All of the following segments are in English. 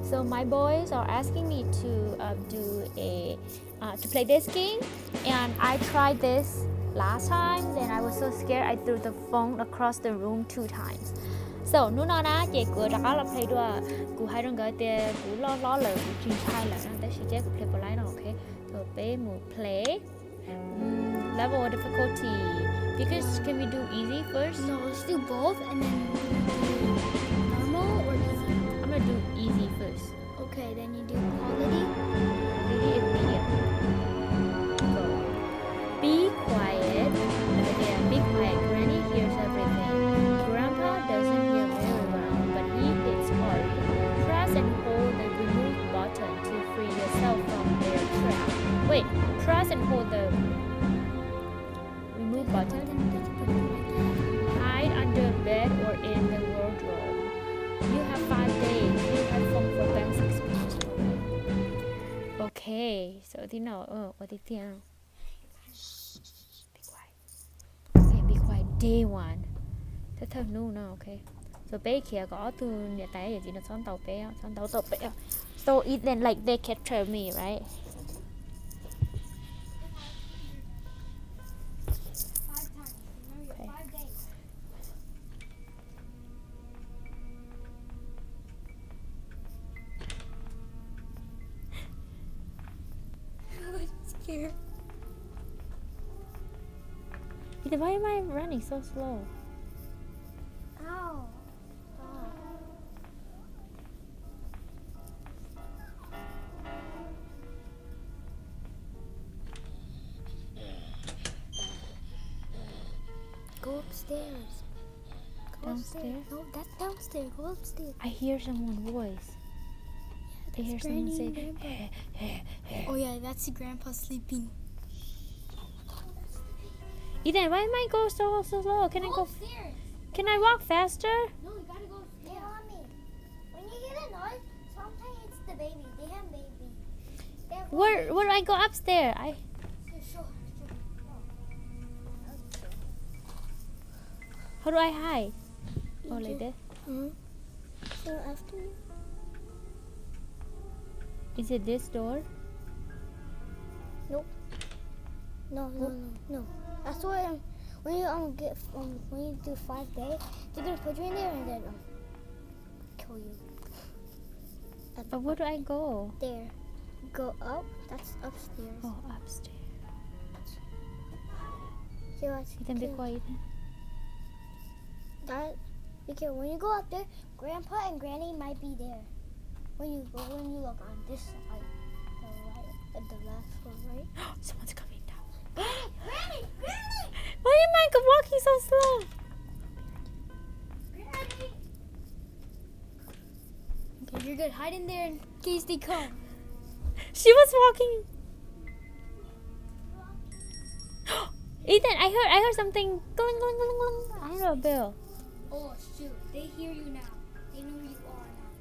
So my boys are asking me to to play this game, and I tried this last time, and I was so scared I threw the phone across the room 2 times. So nu na na che ko da la play do ku hai dong ga te ku lo le ku chin chai la na ta shi che ku play polai na okay. So pay mu play level of difficulty because can we do easy first? No, let's do both and then normal or easy. I'm gonna do easy first. Okay, then you do quality. Quality is medium. Go. Be quiet. Be quiet. Granny hears everything. Grandpa doesn't hear very well, but he hits hard. Press and hold the remove button to free yourself from their trap. Wait, press and hold the remove button. Hide under bed or in the wardrobe. You have 5 days. You have phone for bank experience. Okay, so tí nào ở tí tiền. Be quiet. Okay, be quiet. Day 1. Thế thôi nu nào, okay. So bé kia có từ nhà tay vậy thì nó son tàu bé. So it then like they capture me, right? 5 times. Remember, Okay. 5 days. I'm scared. Ethan, why am I running so slow? Ow. Go upstairs. Go Downstairs? upstairs. No, that's downstairs. Go upstairs. I hear someone's voice. I hear someone say, Oh yeah, that's Grandpa sleeping. Ethan, why am I go so slow? Can I go? upstairs. Can I walk faster? No, you gotta go upstairs. Yeah, mommy. When you hear the noise, sometimes it's the baby. They have baby. They have Where do I go upstairs? Sure. How do I hide? Oh, like this. So after you. Is it this door? No. That's why when you when you do 5 days, they're gonna put you in there and then kill you. But where do I go? There. Go up. That's upstairs. Oh, upstairs. Here, watch. Ethan, be quiet. Ethan. That because when you go up there, Grandpa and Granny might be there. When you look on this side, the right, the left or right. Someone's coming down. Granny! Why am I walking so slow? Granny! Okay, you're good. Hide in there in case they come. She was walking. Ethan, I heard something. Gling, gling, gling, gling. I heard a bell. Oh shoot! They hear you now. They know who you are now.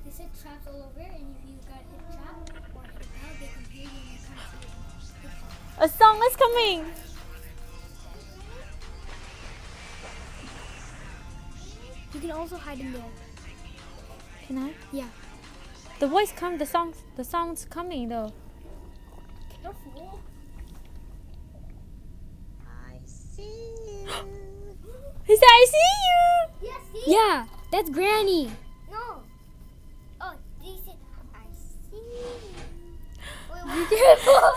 They set traps all over, and if you got hit trap or hit out, they can hear you and they come to you. A song is coming. You can also hide in there. Can I? Yeah. The voice come. The song's coming though. Careful. I see you. He said, "I see you." Yes. See? Yeah, that's Granny. No. Oh, they said I see you. Wait, Be careful.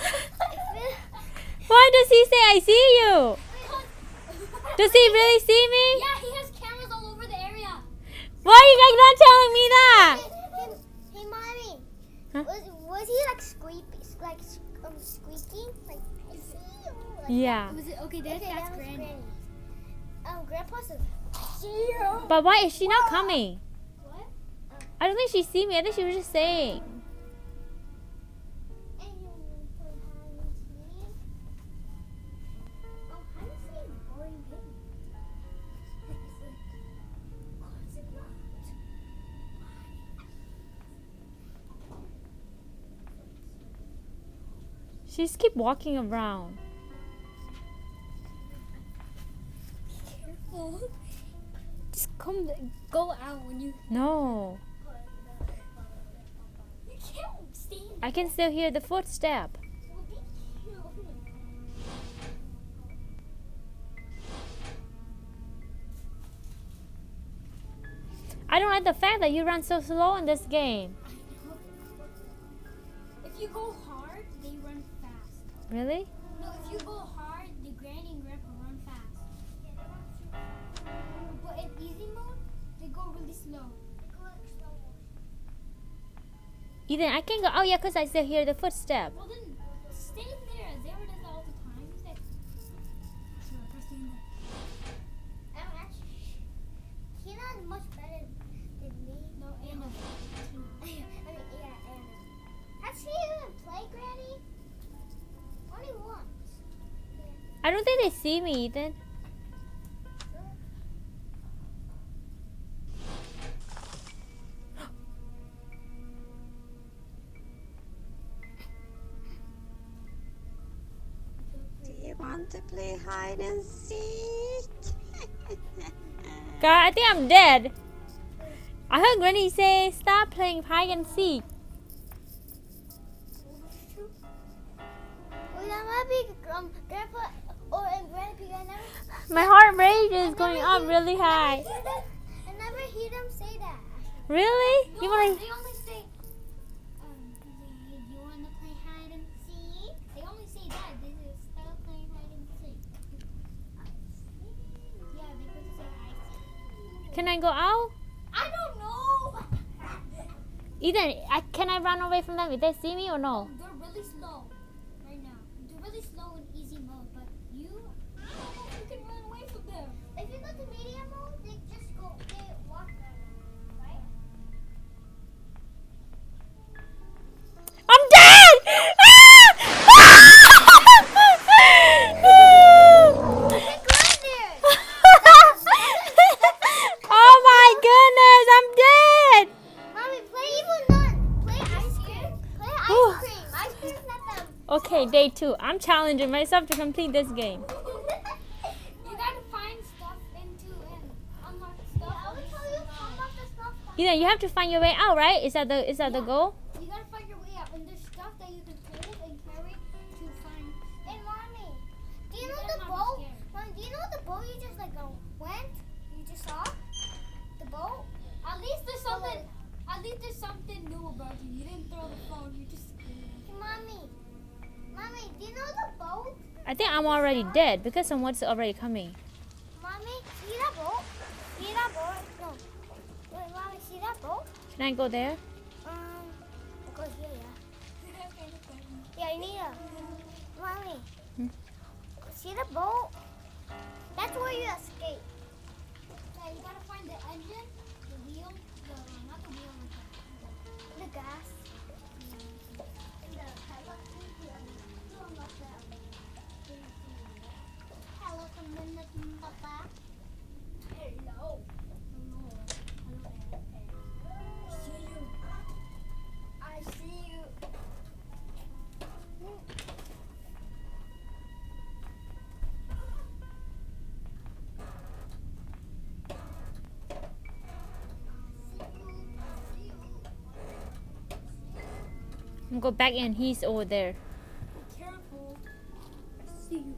Why does he say, "I see you"? Does he really see me? Yeah, he has cameras all over the area. Why are you guys not telling me that? Hey, mommy. Huh? Was he like squeaking? Like I see you. Like Yeah. Was it okay? That's Granny. Grandpa says I see you. But why is she not coming? What? I don't think she see me. I think she was just saying. And you put hide and seek. Oh, hide and seek is boring game. Is it not? She just keep walking around. Careful. Just go out when you. No. I can still hear the footstep. I don't like the fact that you run so slow in this game. If you go hard, they run fast. Really? No, if you go hard, the Granny and Grandpa run fast. But in easy mode, they go really slow. Ethan, I can't go. Oh yeah, because I still hear the footstep. Well then, stay there. Zara does that all the time. Stay. Sure, press the email. He's not much better than me. No, Anna. Anna. Has she even played Granny? Only once. I don't think they see me, Ethan. Do you want to play hide and seek? God, I think I'm dead. I heard Grany say, stop playing hide and seek. Well, that might be Grandpa or Grandpa. I never. My heart rate is going up really high. I never hear them say that. Really? No, You wanna... they only say, you want to play hide and seek? They only say that. They say, stop playing hide and seek. Yeah, they could say hide and seek. Can I go out? I don't know. Ethan, can I run away from them if they see me or no? They're really slow right now. They're really slow in easy mode, but I don't know if you can run away from them. If you go to medium mode, they walk right? I'm dead! Oh my goodness, I'm dead! Mommy, play Evil Nun. Play ice cream. Play ice cream. Ice cream's not them. Okay, day 2. I'm challenging myself to complete this game. You gotta find stuff into and unlock stuff. Yeah, I will tell you unlock the stuff. Ethan, you have to find your way out, right? Is that the goal? You gotta find your way out, and there's stuff that you can hold and carry to find. And mommy, do you know the boat? Mommy, do you know the boat you just went? You just saw the boat. At least there's something. At least there's something new about you. You didn't throw the phone. You just. Hey, mommy, do you know the boat? I think I'm already dead because someone's already coming. Mommy, see that boat? See that boat? No. Wait, mommy, see that boat? Can I go there? It goes here, yeah. Yeah, I need a. Mommy. See the boat? That's where you escape. Yeah, you gotta find the engine, the wheel, not the wheel, the gas. And the pilot. Hello, Papa. Hello. I see you. I'm gonna go back in. He's over there. Careful. I see you.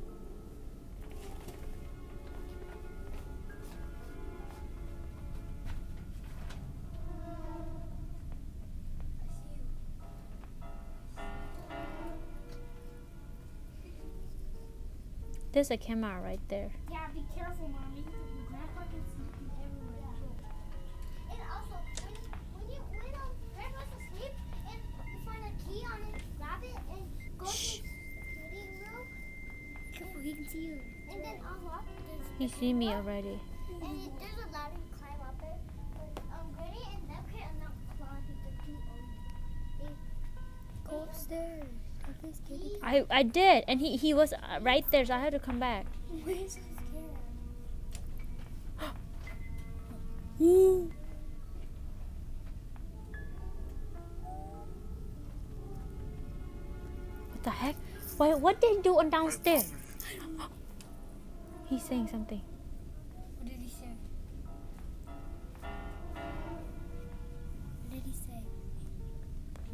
There's a camera right there. Yeah, be careful, Mommy. Grandpa can see you everywhere. And also, when Grandpa's asleep and you find a key on it, grab it and go to the living room. Careful, he can see you. And then unlock this. He see me already. And there's a ladder to climb up it. Grany and Neb can unlock climbing the two only. Go upstairs. I did, and he was right there, so I had to come back. Why are you so scared? What the heck? What did he do on downstairs? He's saying something. What did he say? What did he say?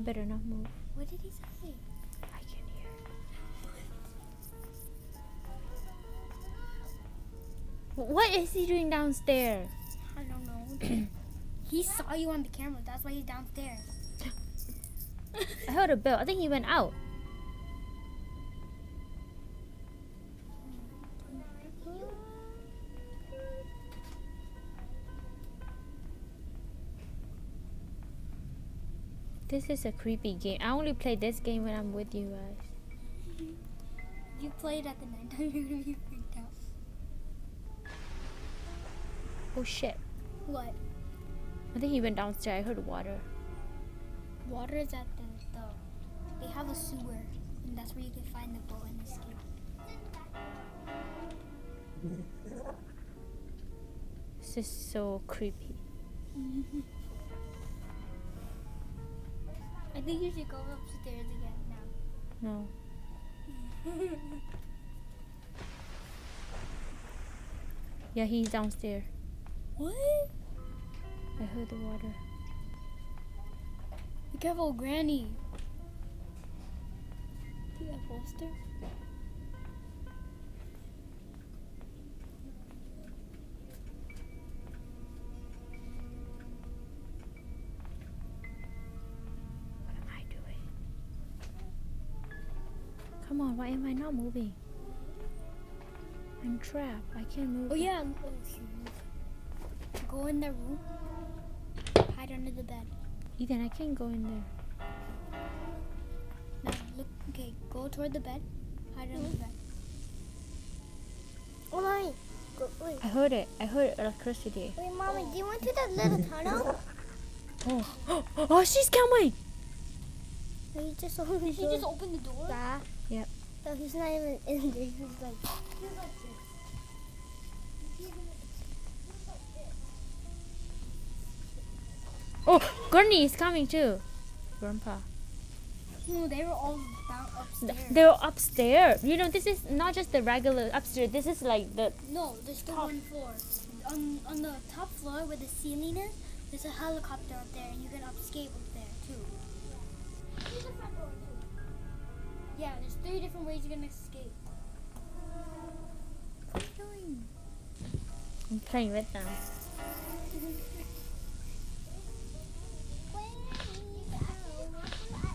Better not move. What did he say? I can hear. What is he doing downstairs? I don't know. He saw you on the camera. That's why he's downstairs. I heard a bell. I think he went out. This is a creepy game. I only play this game when I'm with you guys. If you play it at the nighttime, you're gonna be freaked out. Oh shit. What? I think he went downstairs. I heard water. Water is at the they have a sewer, and that's where you can find the boat and escape. This is so creepy. I think you should go upstairs again now. No. Yeah, he's downstairs. What? I heard the water. Be careful, Granny. Do you have holster? What am I doing? Come on, why am I not moving? I'm trapped. I can't move. Oh yeah. Oh, shoot. Go in the room. Hide under the bed. Ethan, I can't go in there. Now look. Okay, go toward the bed. Hide under the bed. Oh, mommy. Go, wait. I heard it. I heard electricity. Wait, mommy. Do you want to that little tunnel? Oh, oh, she's coming. He just opened the door. Did he just open the door? Yeah. Yep. So he's not even in there. He's like this. Oh, Grany is coming too. Grandpa. No, they were all down upstairs. They're upstairs. You know, this is not just the regular upstairs. This is like the. No, there's still one floor. On the top floor where the ceiling is, there's a helicopter up there, and you can escape up there too. Here's the front door too. Yeah, there's 3 different ways you can escape. What are you doing? I'm playing with them.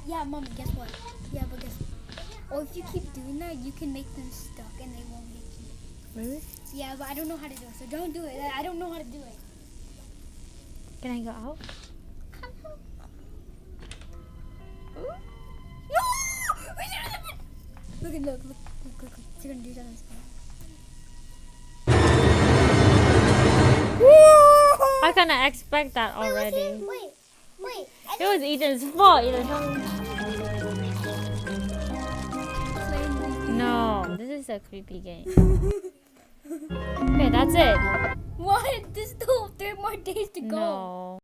Yeah, mommy, guess what? Yeah, but guess what? Oh, if you keep doing that, you can make them stuck and they won't hit you. Really? Yeah, but I don't know how to do it, so don't do it. I don't know how to do it. Can I go out? No! Look. You're gonna do something. I kinda expect that already. Wait. It was Ethan's fault. Ethan, no, this is a creepy game. Okay, that's it. What? There's still 3 more days to go. No.